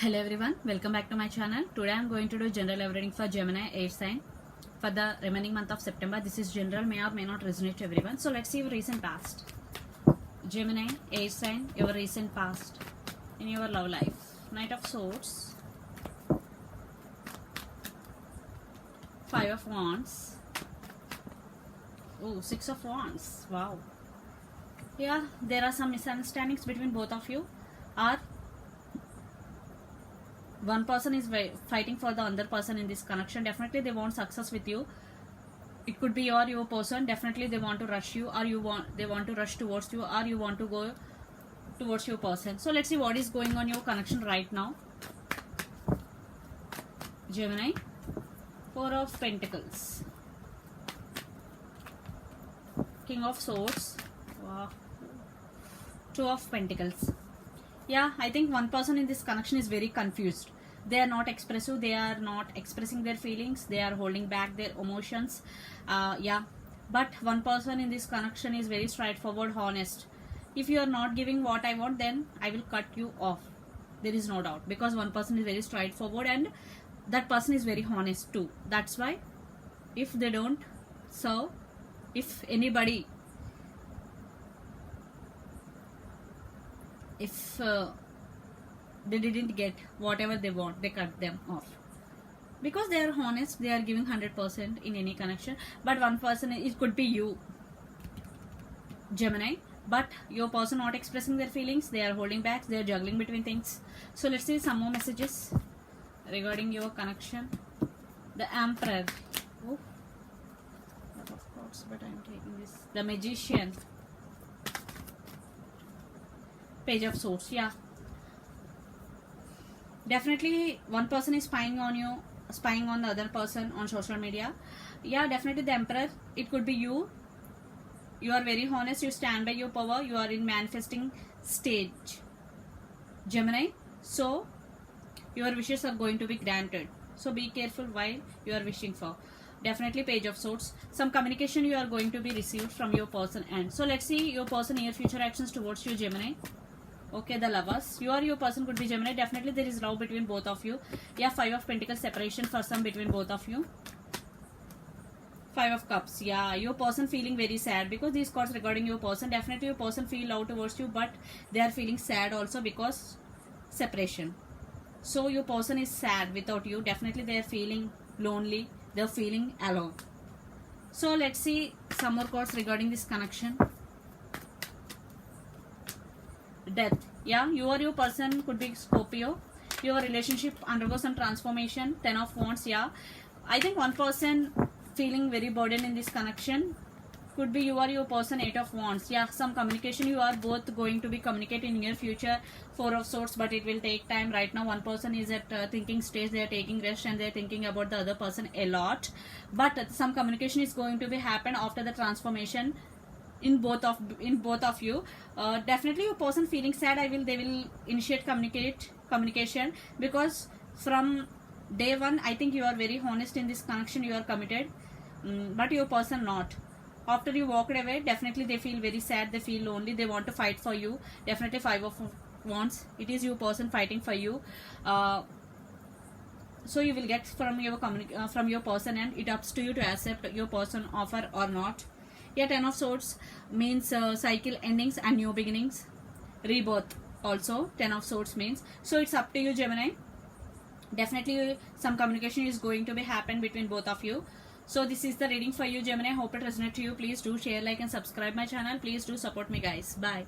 Hello everyone, welcome back to my channel. Today I am going to do general reading for Gemini air sign for the remaining month of September. This is general, may or may not resonate to everyone. So let's see your recent past. Gemini air sign, your recent past in your love life. Knight of Swords, Five of Wands, oh, Six of Wands. Wow. Yeah, there are some misunderstandings between both of you, or one person is fighting for the other person in this connection. Definitely they want success with you. It could be your person. Definitely they want to rush you, or they want to rush towards you, or you want to go towards your person. So let's see what is going on your connection right now. Gemini, Four of Pentacles, King of Swords, wow. Two of Pentacles. Yeah, I think one person in this connection is very confused. They are not expressive. They are not expressing their feelings. They are holding back their emotions. Yeah, but one person in this connection is very straightforward, honest. If you are not giving what I want, then I will cut you off. There is no doubt, because one person is very straightforward and that person is very honest too. That's why if they don't serve, if anybody, if they didn't get whatever they want, they cut them off, because they are honest. They are giving 100% in any connection. But one person, it could be you, Gemini, but your person not expressing their feelings. They are holding back. They are juggling between things. So let's see some more messages regarding your connection. The Emperor, oh, lot of cards, but I'm taking this. The Magician, Page of Swords. Yeah, definitely one person is spying on you, spying on the other person on social media. Yeah, definitely the Emperor, it could be you. You are very honest. You stand by your power. You are in manifesting stage, Gemini. So your wishes are going to be granted. So be careful while you are wishing for. Definitely Page of Swords. Some communication you are going to be received from your person end. So let's see your person near future actions towards you, Gemini. Okay, the Lovers. You or your person could be Gemini. Definitely there is love between both of you. Yeah, Five of Pentacles, separation for some between both of you. Five of Cups. Yeah, your person feeling very sad, because these cards regarding your person. Definitely your person feel love towards you, but they are feeling sad also because separation. So your person is sad without you. Definitely they are feeling lonely. They are feeling alone. So let's see some more cards regarding this connection. Death. Yeah, you or your person could be Scorpio. Your relationship undergoes some transformation. 10 of Wands. Yeah, I think one person feeling very burdened in this connection. Could be you or your person. 8 of Wands. Yeah, some communication you are both going to be communicating in your future. 4 of Swords, but it will take time. Right now one person is at thinking stage. They are taking rest and they are thinking about the other person a lot. But some communication is going to be happen after the transformation in both of you. Definitely your person feeling sad. They will initiate communication, because from day one I think you are very honest in this connection. You are committed, but your person not. After you walked away, definitely they feel very sad. They feel lonely. They want to fight for you. Definitely Five of Wands. It is your person fighting for you. So you will get from your person, and it ups to you to accept your person offer or not. Yeah, 10 of Swords means cycle endings and new beginnings, rebirth also 10 of Swords means. So it's up to you, Gemini. Definitely some communication is going to be happen between both of you. So this is the reading for you, Gemini. Hope it resonates to you. Please do share, like and subscribe my channel. Please do support me, guys. Bye.